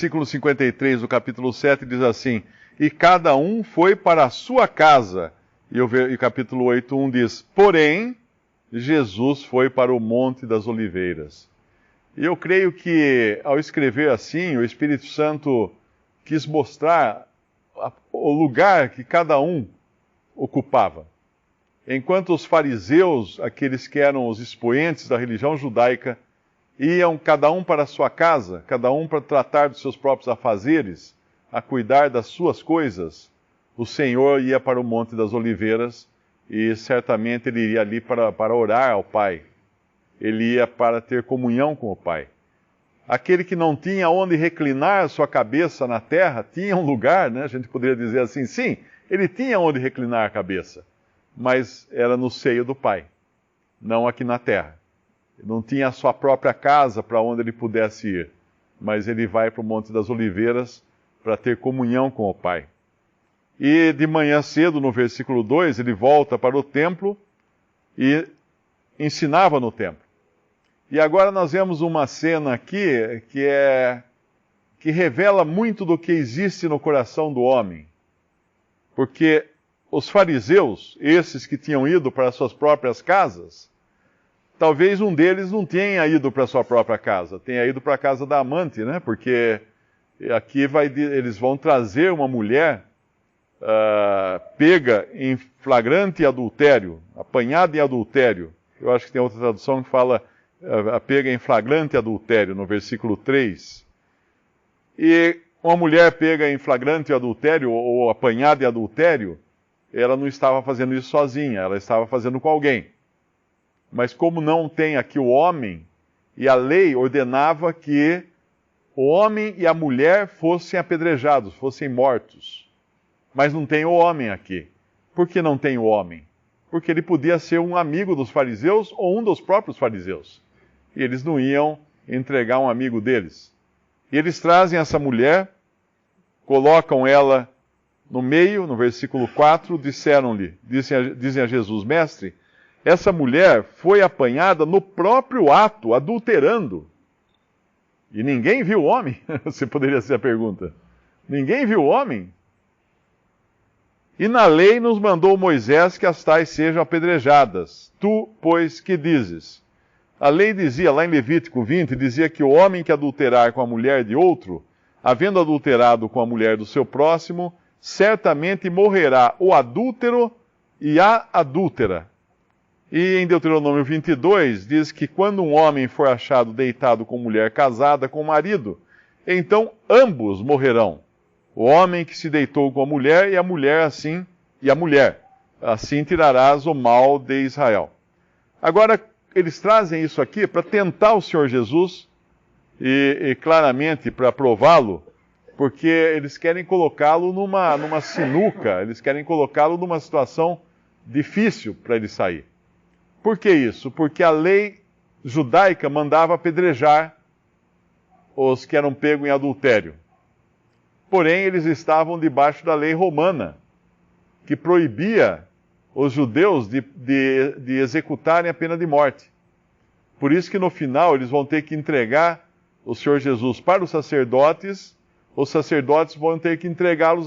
versículo 53 do capítulo 7 diz assim: e cada um foi para a sua casa. E o capítulo 8:1 diz: porém, Jesus foi para o Monte das Oliveiras. E eu creio que, ao escrever assim, o Espírito Santo quis mostrar o lugar que cada um ocupava. Enquanto os fariseus, aqueles que eram os expoentes da religião judaica, iam cada um para a sua casa, cada um para tratar dos seus próprios afazeres, a cuidar das suas coisas, o Senhor ia para o Monte das Oliveiras e certamente ele iria ali para orar ao Pai. Ele ia para ter comunhão com o Pai. Aquele que não tinha onde reclinar sua cabeça na terra, tinha um lugar, né? A gente poderia dizer assim, sim, ele tinha onde reclinar a cabeça, mas era no seio do Pai, não aqui na terra. Não tinha a sua própria casa para onde ele pudesse ir, mas ele vai para o Monte das Oliveiras para ter comunhão com o Pai. E de manhã cedo, no versículo 2, ele volta para o templo e ensinava no templo. E agora nós vemos uma cena aqui que revela muito do que existe no coração do homem. Porque os fariseus, esses que tinham ido para suas próprias casas, talvez um deles não tenha ido para sua própria casa, tenha ido para a casa da amante, né? Porque aqui eles vão trazer uma mulher pega em flagrante adultério, apanhada em adultério. Eu acho que tem outra tradução que fala pega em flagrante adultério, no versículo 3. E uma mulher pega em flagrante adultério ou apanhada em adultério, ela não estava fazendo isso sozinha, ela estava fazendo com alguém. Mas como não tem aqui o homem, e a lei ordenava que o homem e a mulher fossem apedrejados, fossem mortos. Mas não tem o homem aqui. Por que não tem o homem? Porque ele podia ser um amigo dos fariseus ou um dos próprios fariseus. E eles não iam entregar um amigo deles. E eles trazem essa mulher, colocam ela no meio, no versículo 4, dizem a Jesus: mestre, essa mulher foi apanhada no próprio ato, adulterando. E ninguém viu o homem? Você poderia ser a pergunta. Ninguém viu o homem? E na lei nos mandou Moisés que as tais sejam apedrejadas. Tu, pois, que dizes? A lei dizia, lá em Levítico 20, dizia que o homem que adulterar com a mulher de outro, havendo adulterado com a mulher do seu próximo, certamente morrerá o adúltero e a adúltera. E em Deuteronômio 22 diz que quando um homem for achado deitado com mulher casada com o marido, então ambos morrerão. O homem que se deitou com a mulher e a mulher assim tirarás o mal de Israel. Agora, eles trazem isso aqui para tentar o Senhor Jesus e claramente para prová-lo, porque eles querem colocá-lo numa sinuca, eles querem colocá-lo numa situação difícil para ele sair. Por que isso? Porque a lei judaica mandava apedrejar os que eram pegos em adultério. Porém, eles estavam debaixo da lei romana, que proibia os judeus de executarem a pena de morte. Por isso que no final eles vão ter que entregar o Senhor Jesus para os sacerdotes vão ter que entregá-lo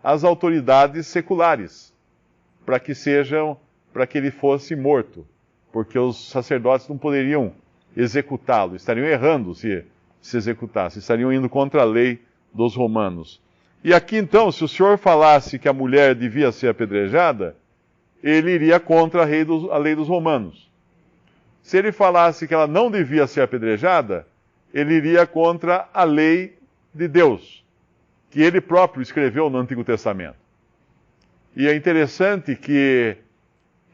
às autoridades seculares, para que ele fosse morto, porque os sacerdotes não poderiam executá-lo, estariam errando se executassem, estariam indo contra a lei dos romanos. E aqui então, se o Senhor falasse que a mulher devia ser apedrejada, ele iria contra a lei dos romanos. Se ele falasse que ela não devia ser apedrejada, ele iria contra a lei de Deus, que ele próprio escreveu no Antigo Testamento. E é interessante que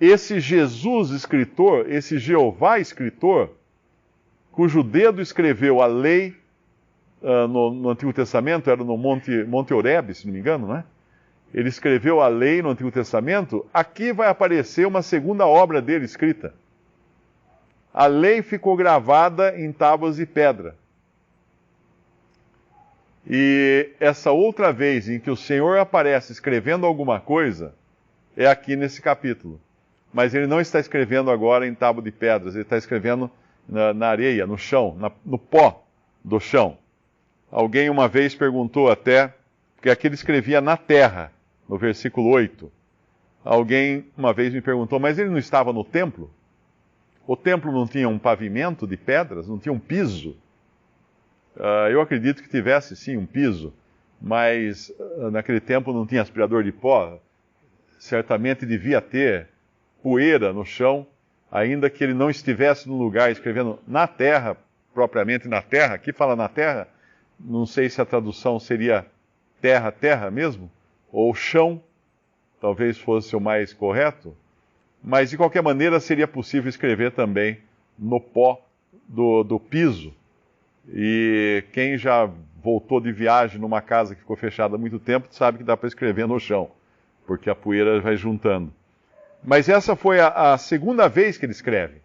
esse Jesus escritor, esse Jeová escritor, cujo dedo escreveu a lei no Antigo Testamento, era no Monte Horebe, se não me engano, não é? Ele escreveu a lei no Antigo Testamento, aqui vai aparecer uma segunda obra dele escrita. A lei ficou gravada em tábuas de pedra. E essa outra vez em que o Senhor aparece escrevendo alguma coisa, é aqui nesse capítulo. Mas ele não está escrevendo agora em tábua de pedras, ele está escrevendo na areia, no chão, no pó do chão. Alguém uma vez perguntou até, porque aqui ele escrevia na terra, no versículo 8. Alguém uma vez me perguntou, mas ele não estava no templo? O templo não tinha um pavimento de pedras, não tinha um piso? Eu acredito que tivesse sim um piso, mas naquele tempo não tinha aspirador de pó. Certamente devia ter poeira no chão, ainda que ele não estivesse no lugar escrevendo na terra, propriamente na terra. Aqui fala na terra, não sei se a tradução seria terra, terra mesmo, ou chão, talvez fosse o mais correto, mas de qualquer maneira seria possível escrever também no pó do piso. E quem já voltou de viagem numa casa que ficou fechada há muito tempo sabe que dá para escrever no chão, porque a poeira vai juntando. Mas essa foi a segunda vez que ele escreve.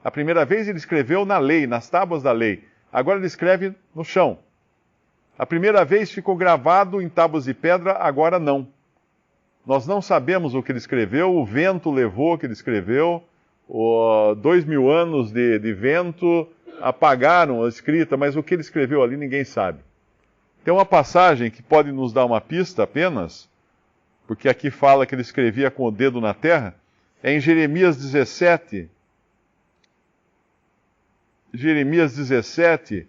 A primeira vez ele escreveu na lei, nas tábuas da lei. Agora ele escreve no chão. A primeira vez ficou gravado em tábuas de pedra, agora não. Nós não sabemos o que ele escreveu, o vento levou o que ele escreveu, 2000 anos de vento apagaram a escrita, mas o que ele escreveu ali ninguém sabe. Tem uma passagem que pode nos dar uma pista apenas, porque aqui fala que ele escrevia com o dedo na terra, é em Jeremias 17. Jeremias 17,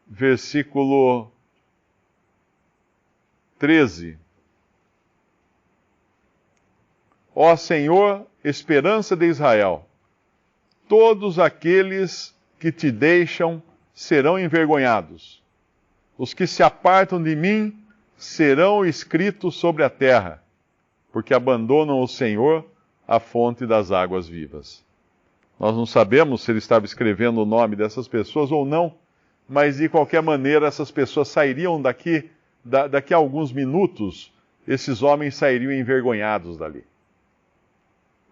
versículo 13. Ó Senhor, esperança de Israel, todos aqueles que te deixam serão envergonhados. Os que se apartam de mim serão escritos sobre a terra, porque abandonam o Senhor, a fonte das águas vivas. Nós não sabemos se ele estava escrevendo o nome dessas pessoas ou não, mas de qualquer maneira essas pessoas sairiam daqui a alguns minutos, esses homens sairiam envergonhados dali.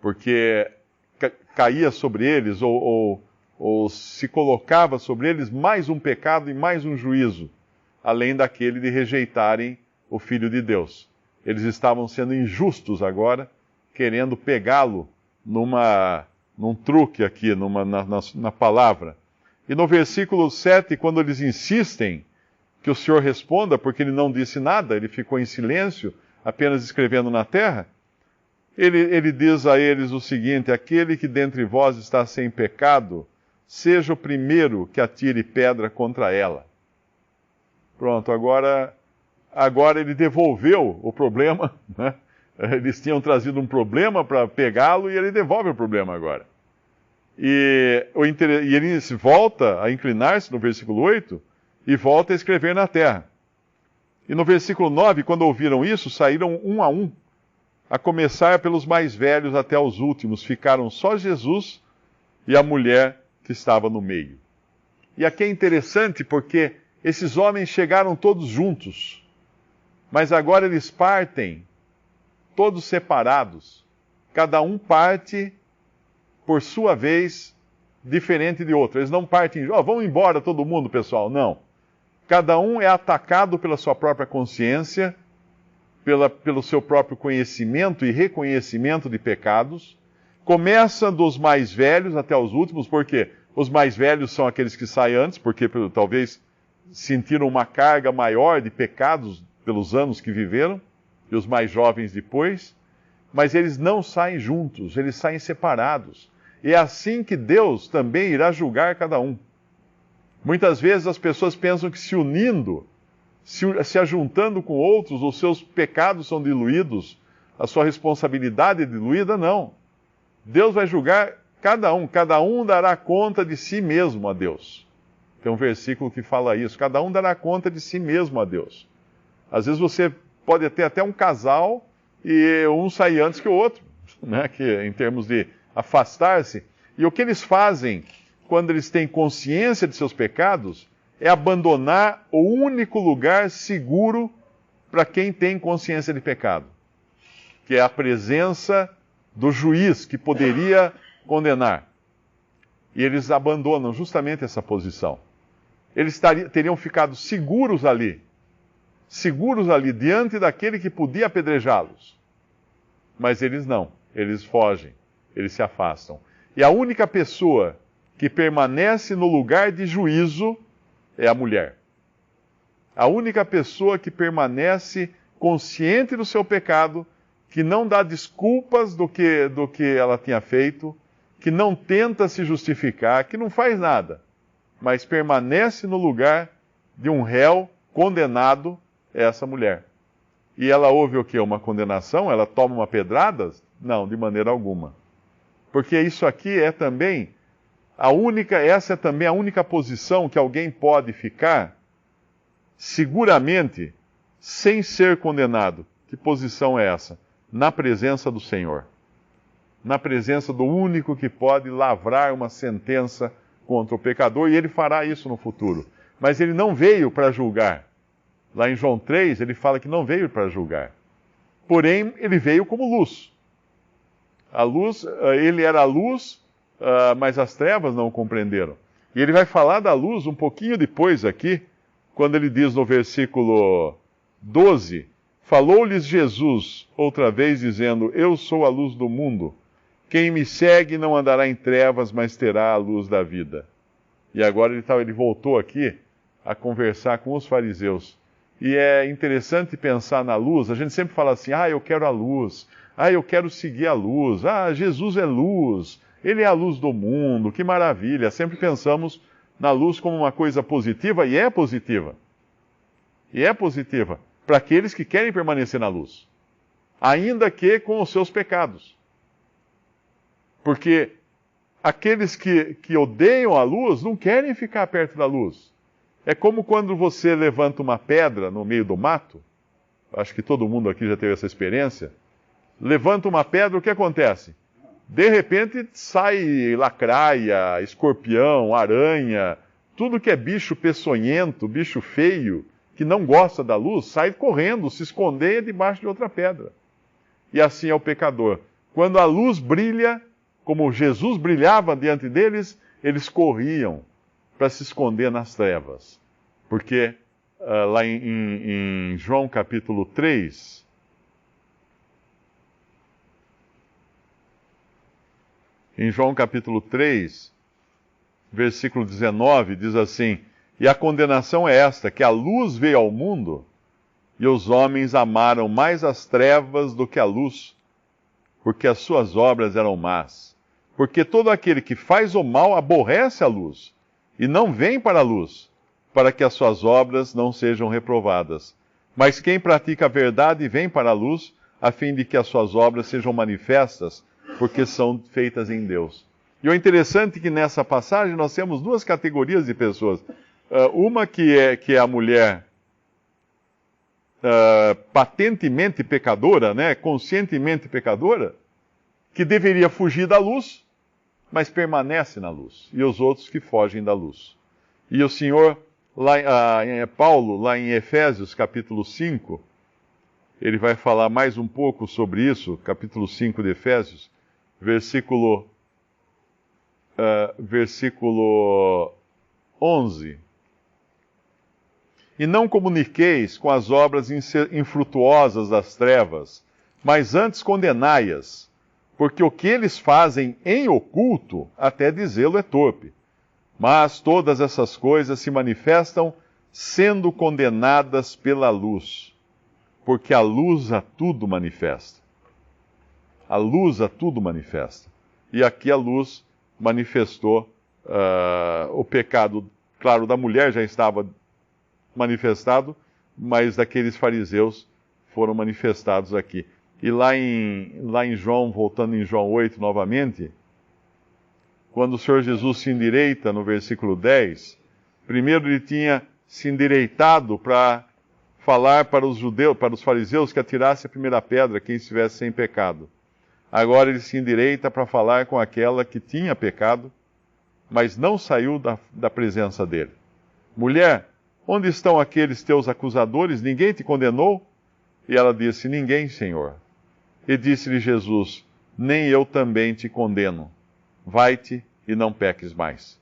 Porque caía sobre eles ou se colocava sobre eles mais um pecado e mais um juízo, além daquele de rejeitarem o Filho de Deus. Eles estavam sendo injustos agora, querendo pegá-lo num truque aqui, na palavra. E no versículo 7, quando eles insistem que o Senhor responda, porque ele não disse nada, ele ficou em silêncio, apenas escrevendo na terra, ele diz a eles o seguinte: aquele que dentre vós está sem pecado, seja o primeiro que atire pedra contra ela. Pronto, agora ele devolveu o problema, né? Eles tinham trazido um problema para pegá-lo e ele devolve o problema agora. E ele volta a inclinar-se no versículo 8 e volta a escrever na terra. E no versículo 9, quando ouviram isso, saíram um, a começar pelos mais velhos até os últimos. Ficaram só Jesus e a mulher que estava no meio. E aqui é interessante porque esses homens chegaram todos juntos, mas agora eles partem todos separados. Cada um parte por sua vez, diferente de outro. Eles não partem, vamos embora todo mundo, pessoal. Não. Cada um é atacado pela sua própria consciência, pelo seu próprio conhecimento e reconhecimento de pecados. Começa dos mais velhos até os últimos, porque os mais velhos são aqueles que saem antes, porque talvez sentiram uma carga maior de pecados pelos anos que viveram, e os mais jovens depois. Mas eles não saem juntos, eles saem separados. E é assim que Deus também irá julgar cada um. Muitas vezes as pessoas pensam que se unindo, se ajuntando com outros, os seus pecados são diluídos, a sua responsabilidade é diluída. Não. Deus vai julgar cada um dará conta de si mesmo a Deus. Tem um versículo que fala isso, cada um dará conta de si mesmo a Deus. Às vezes você pode ter até um casal e um sai antes que o outro, né? Que, em termos de afastar-se. E o que eles fazem quando eles têm consciência de seus pecados é abandonar o único lugar seguro para quem tem consciência de pecado, que é a presença do juiz que poderia condenar. E eles abandonam justamente essa posição. Eles teriam ficado seguros ali diante daquele que podia apedrejá-los. Mas eles não, eles fogem, eles se afastam. E a única pessoa que permanece no lugar de juízo é a mulher. A única pessoa que permanece consciente do seu pecado, que não dá desculpas do que ela tinha feito, que não tenta se justificar, que não faz nada, mas permanece no lugar de um réu condenado, é essa mulher. E ela ouve o quê? Uma condenação? Ela toma uma pedrada? Não, de maneira alguma. Porque isso aqui é também essa é também a única posição que alguém pode ficar seguramente sem ser condenado. Que posição é essa? Na presença do Senhor. Na presença do único que pode lavrar uma sentença contra o pecador, e ele fará isso no futuro. Mas ele não veio para julgar. Lá em João 3, ele fala que não veio para julgar. Porém, ele veio como luz. A luz, ele era a luz, mas as trevas não o compreenderam. E ele vai falar da luz um pouquinho depois aqui, quando ele diz no versículo 12, falou-lhes Jesus outra vez, dizendo, eu sou a luz do mundo. Quem me segue não andará em trevas, mas terá a luz da vida. E agora ele voltou aqui a conversar com os fariseus. E é interessante pensar na luz. A gente sempre fala assim, eu quero a luz. Eu quero seguir a luz. Jesus é luz. Ele é a luz do mundo. Que maravilha. Sempre pensamos na luz como uma coisa positiva, e é positiva. E é positiva para aqueles que querem permanecer na luz. Ainda que com os seus pecados. Porque aqueles que odeiam a luz não querem ficar perto da luz. É como quando você levanta uma pedra no meio do mato. Acho que todo mundo aqui já teve essa experiência. Levanta uma pedra, o que acontece? De repente sai lacraia, escorpião, aranha, tudo que é bicho peçonhento, bicho feio, que não gosta da luz, sai correndo, se esconder debaixo de outra pedra. E assim é o pecador. Quando a luz brilha, como Jesus brilhava diante deles, eles corriam para se esconder nas trevas. Porque lá em João capítulo 3, em João capítulo 3, versículo 19, diz assim, e a condenação é esta, que a luz veio ao mundo, e os homens amaram mais as trevas do que a luz, porque as suas obras eram más. Porque todo aquele que faz o mal aborrece a luz, e não vem para a luz, para que as suas obras não sejam reprovadas. Mas quem pratica a verdade vem para a luz, a fim de que as suas obras sejam manifestas, porque são feitas em Deus. E o interessante é que nessa passagem nós temos duas categorias de pessoas. Uma que é a mulher patentemente pecadora, né, conscientemente pecadora, que deveria fugir da luz, mas permanece na luz. E os outros que fogem da luz. E o Senhor, Paulo, lá em Efésios capítulo 5, ele vai falar mais um pouco sobre isso, capítulo 5 de Efésios, versículo 11. E não comuniqueis com as obras infrutuosas das trevas, mas antes condenai-as, porque o que eles fazem em oculto, até dizê-lo é torpe. Mas todas essas coisas se manifestam sendo condenadas pela luz, porque a luz a tudo manifesta. A luz a tudo manifesta. E aqui a luz manifestou o pecado, claro, da mulher já estava manifestado, mas daqueles fariseus foram manifestados aqui. E lá em João, voltando em João 8 novamente, quando o Senhor Jesus se endireita no versículo 10, primeiro ele tinha se endireitado para falar para os judeus, para os fariseus que atirasse a primeira pedra quem estivesse sem pecado. Agora ele se endireita para falar com aquela que tinha pecado, mas não saiu da presença dele. Mulher, onde estão aqueles teus acusadores? Ninguém te condenou? E ela disse, ninguém, Senhor. E disse-lhe Jesus, nem eu também te condeno. Vai-te e não peques mais.